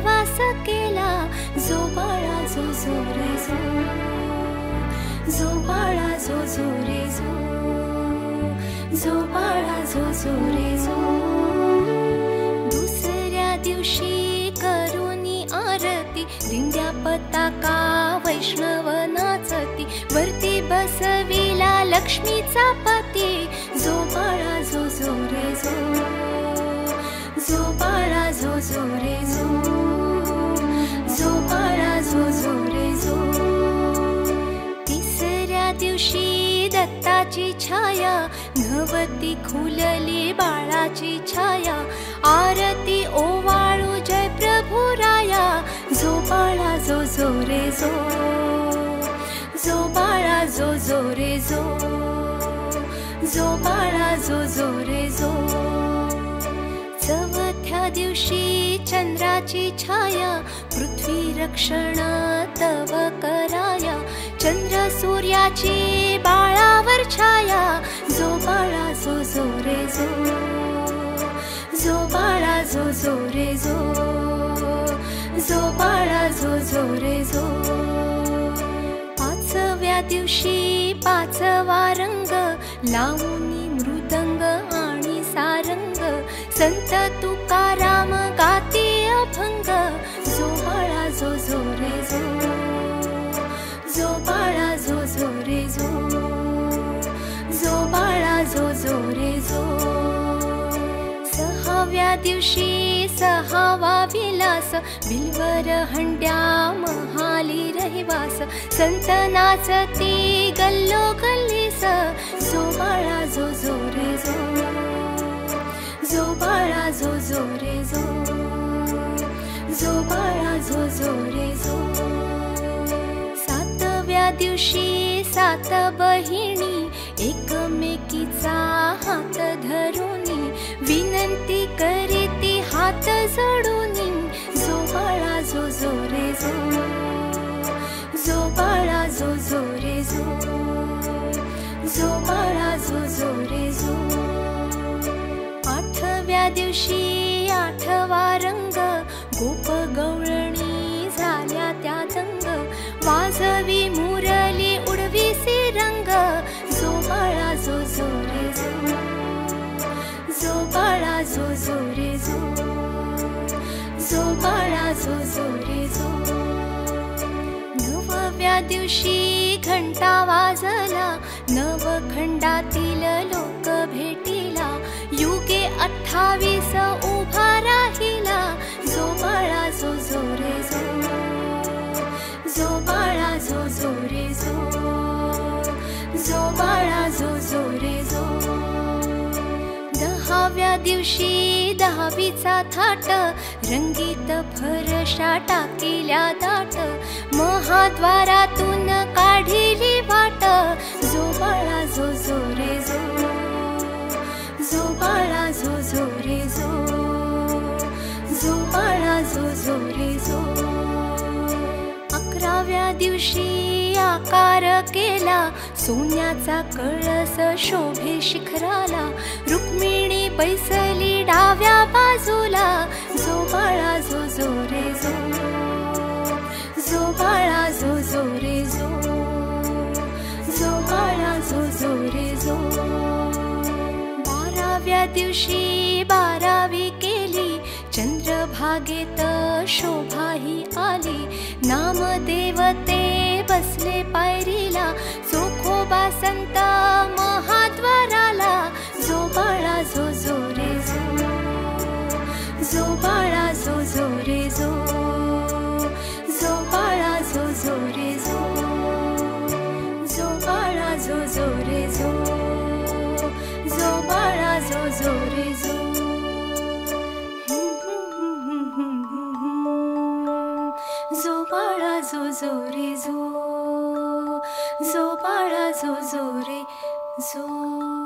वास केला, जो बाळा जो जो रे जो, जो बाळा जो जो रे जो, जो बाळा जो जो रे जो. दुसऱ्या दिवशी करुणी आरती, दिंड्या पताका वैष्णव नाचती, वरती बसविला लक्ष्मीचा पती, जो बाळा जो जो रे जो, जो बाळा जो जो रे जो, जो बाळा जो जो रे जो. तिसऱ्या दिवशी दत्ताची छाया, नवती खुलली बाळाची छाया, आरती ओवाळू जय प्रभु राया, जो बाळा जो जो रे जो, जो बाळा जो जो रे जो, जो बाळा जो जो रे जो. चौथ्या दिवशी चंद्राची छाया, पृथ्वी रक्षण तव कराया, चंद्र सूर्याची बाळावर छाया, जो बाळा जो जो रे जो, जो बाळा जो जो रे जो, जो बाळा जो जो रे जो. पाचव्या दिवशी पाचवा रंग, लावणी मृदंग आणि सारंग, संत तुकाराम गाती अभंग, जो बाळा जो जो रे जो, जो बाळा जो जो रे जो, जो बाळा जो जो रे जो. सहाव्या दिवशी सहावा विलास, बिलवर हंड्या महाली रहिवास, संत नाचती गल्लो गल्लीस, जो बाळा जो जो रे जो, जो बाळा जो जो रे जो, जो बाळा जो जो रे जो. सातव्या दिवशी सात बहिणी, एकमेकीचा हात धरुनी, विनंती करीती हात जोडूनी, जो बाळा जो जो रे जो, जो बाळा जो जो रे जो, जो बाळा जो जो रे जो. आठव्या दिवशी आठवा रंग, गोप गवळणी झाल्या त्या दंग, वाजवी मुरली उडवी रंग, जो बाळा जो जो रे जो, जो बाळा जो जो रे जो, जो बाळा जो जो रे जो. नवव्या दिवशी घंटा वाजला, नवखंडातील लोक भेटीला, युगे 28 उभा राहिला, जो बाळा जो जो रे जो, जो बाळा जो जो रे जो, जो बाळा जो जो रे जो. दहाव्या दिवशी दहावीचा थाट, रंगीत फरशा टाकिल्या दाट, महाद्वारातून काढिली वाट, जो बाळा जो जो रे जो, जो बाळा जो जो रे जो, जो बाळा जो जो रे जो. अकराव्या दिवशी आकार केला, सोन्याचा कळस शोभे शिखराला, रुक्मिणी बैसली डाव्या बाजूला, जो बाळा जो जो रे जो, जो बाळा जो जो रे जो, जो बाळा जो जो रे जो. बाराव्या दिवशी बारावी केली, चंद्रभागेत शोभाही आली, नामदेवते बसले पायरीला, चोखोबा संत महाद्वाराला, जो बाळा जो जो रे जो, जो बाळा जो जो रे जो, जो बाळा जो जो रे जो, जो बाळा जो जो रे जो, जो बाळा जो जो रे जो. जो बाळा जो जो रे जो, जो बाळा जो जो रे जो.